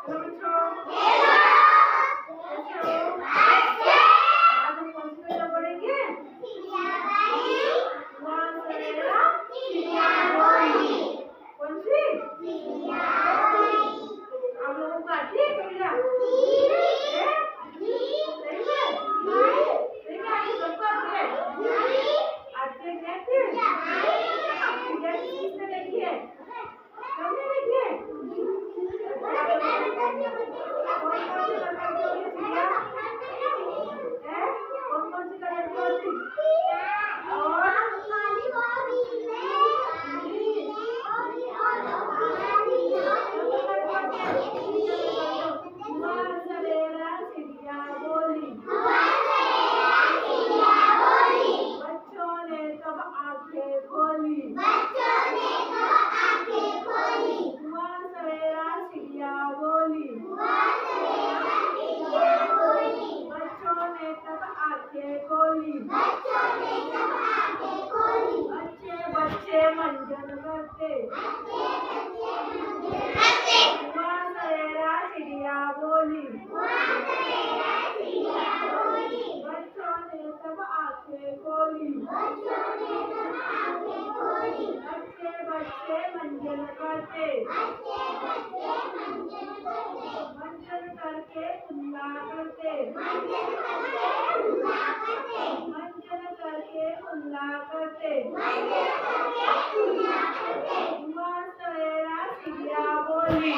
Hello बच्चों, कैसे हो? आज हम कौन सी कविता पढ़ेंगे? कुआं सवेरा चिड़िया बोली। कौन सी? आप लोगों को आती है कविता? सही में? सही में आती है? सबको आती है? आती है? कैसे? चिड़िया किसने देखी है? सबने देखी है? कौन सी कलर की होती और सवेरा चिड़िया बोली, बच्चों ने तब आंखें खोली। सवेरा चिड़िया बोली, बच्चों ने तब आंखें खोली। बच्चे बच्चे मंजन करते, सवेरा चिड़िया बोली, बच्चों ने तब आंखें खोली। बच्चे बच्चे मंजन करते, मंजन करके कुल्ला करते, मंजन करके कुल्ला करते। सवेरा चिड़िया बोली।